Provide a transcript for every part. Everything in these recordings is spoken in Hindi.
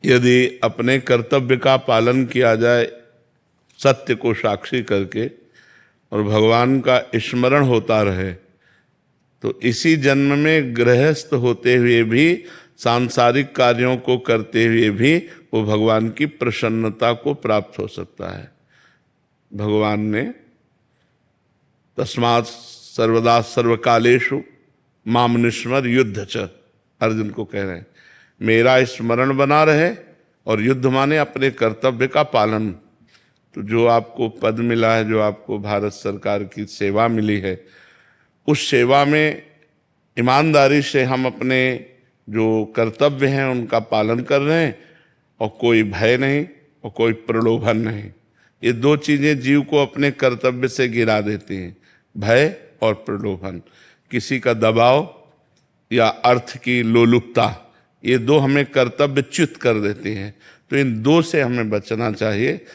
यदि अपने कर्तव्य का पालन किया जाए सत्य को साक्षी करके और भगवान का स्मरण होता रहे, तो इसी जन्म में गृहस्थ होते हुए भी, सांसारिक कार्यों को करते हुए भी वो भगवान की प्रसन्नता को प्राप्त हो सकता है। भगवान ने तस्मात् सर्वदा सर्वकालेषु माम निस्मर युद्ध च, अर्जुन को कह रहे हैं मेरा स्मरण बना रहे और युद्ध माने अपने कर्तव्य का पालन। तो जो आपको पद मिला है, जो आपको भारत सरकार की सेवा मिली है, उस सेवा में ईमानदारी से हम अपने जो कर्तव्य हैं उनका पालन कर रहे हैं, और कोई भय नहीं और कोई प्रलोभन नहीं। ये दो चीज़ें जीव को अपने कर्तव्य से गिरा देती हैं, भय और प्रलोभन। किसी का दबाव या अर्थ की लोलुपता, ये दो हमें कर्तव्य च्युत कर देती हैं। तो इन दो से हमें बचना चाहिए।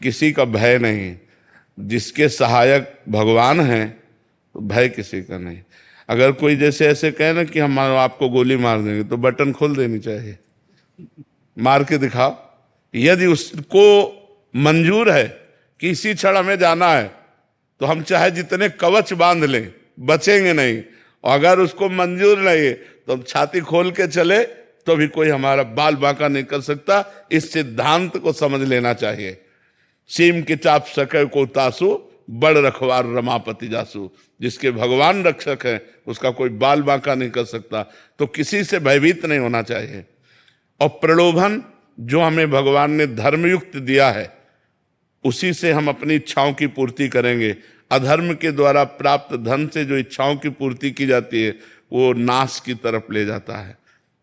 किसी का भय नहीं, जिसके सहायक भगवान हैं तो भय किसी का नहीं। अगर कोई जैसे ऐसे कहे ना कि हम आपको गोली मार देंगे, तो बटन खोल देनी चाहिए, मार के दिखाओ। यदि उसको मंजूर है कि इसी क्षण हमें जाना है, तो हम चाहे जितने कवच बांध लें, बचेंगे नहीं। और अगर उसको मंजूर नहीं है तो हम छाती खोल के चले तो भी कोई हमारा बाल बांका नहीं कर सकता। इस सिद्धांत को समझ लेना चाहिए। सीम के चाप सके को तासु, बड़ रखवार रमापति जासु। जिसके भगवान रक्षक है उसका कोई बाल बांका नहीं कर सकता। तो किसी से भयभीत नहीं होना चाहिए। और प्रलोभन जो हमें भगवान ने धर्मयुक्त दिया है, उसी से हम अपनी इच्छाओं की पूर्ति करेंगे। अधर्म के द्वारा प्राप्त धन से जो इच्छाओं की पूर्ति की जाती है वो नाश की तरफ ले जाता है,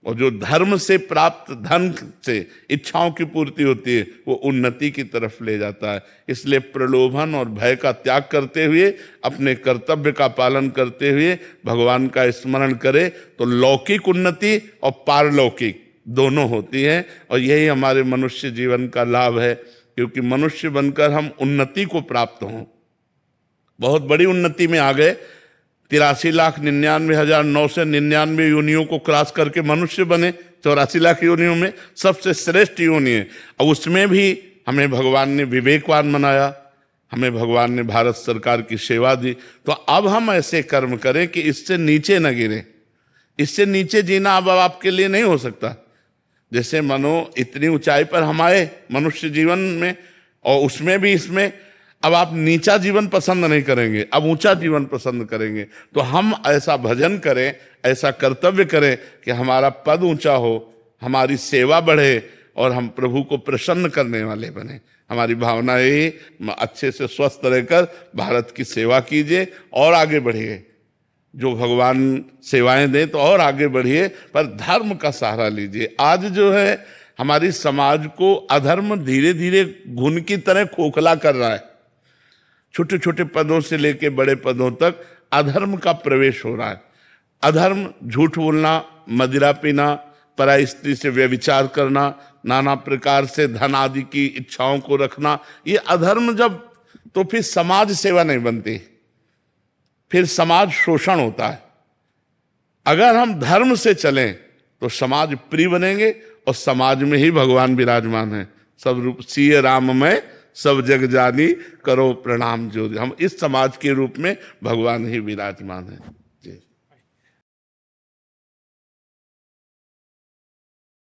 और जो धर्म से प्राप्त धन से इच्छाओं की पूर्ति होती है वो उन्नति की तरफ ले जाता है। इसलिए प्रलोभन और भय का त्याग करते हुए, अपने कर्तव्य का पालन करते हुए भगवान का स्मरण करें तो लौकिक उन्नति और पारलौकिक दोनों होती हैं। और यही हमारे मनुष्य जीवन का लाभ है, क्योंकि मनुष्य बनकर हम उन्नति को प्राप्त हों। बहुत बड़ी उन्नति में आ गए। 83,99,999 योनियों को क्रॉस करके मनुष्य बने। 84 लाख योनियों में सबसे श्रेष्ठ योनि है। और उसमें भी हमें भगवान ने विवेकवान बनाया, हमें भगवान ने भारत सरकार की सेवा दी। तो अब हम ऐसे कर्म करें कि इससे नीचे न गिरे। इससे नीचे जीना अब आपके लिए नहीं हो सकता। जैसे मानो इतनी ऊंचाई पर हम आए मनुष्य जीवन में, और उसमें भी इसमें अब आप नीचा जीवन पसंद नहीं करेंगे, अब ऊंचा जीवन पसंद करेंगे। तो हम ऐसा भजन करें, ऐसा कर्तव्य करें कि हमारा पद ऊंचा हो, हमारी सेवा बढ़े और हम प्रभु को प्रसन्न करने वाले बने। हमारी भावना यही, अच्छे से स्वस्थ रहकर भारत की सेवा कीजिए और आगे बढ़िए। जो भगवान सेवाएं दें तो और आगे बढ़िए, पर धर्म का सहारा लीजिए। आज जो है हमारी समाज को अधर्म धीरे धीरे घुन की तरह खोखला कर रहा है। छोटे छोटे पदों से लेके बड़े पदों तक अधर्म का प्रवेश हो रहा है। अधर्म झूठ बोलना, मदिरा पीना, पराई स्त्री से व्यभिचार करना, नाना प्रकार से धन आदि की इच्छाओं को रखना, ये अधर्म जब, तो फिर समाज सेवा नहीं बनती, फिर समाज शोषण होता है। अगर हम धर्म से चलें तो समाज प्रिय बनेंगे, और समाज में ही भगवान विराजमान है। सब रूप सिय राम में सब जग जानी, करो प्रणाम जो। हम इस समाज के रूप में भगवान ही विराजमान है।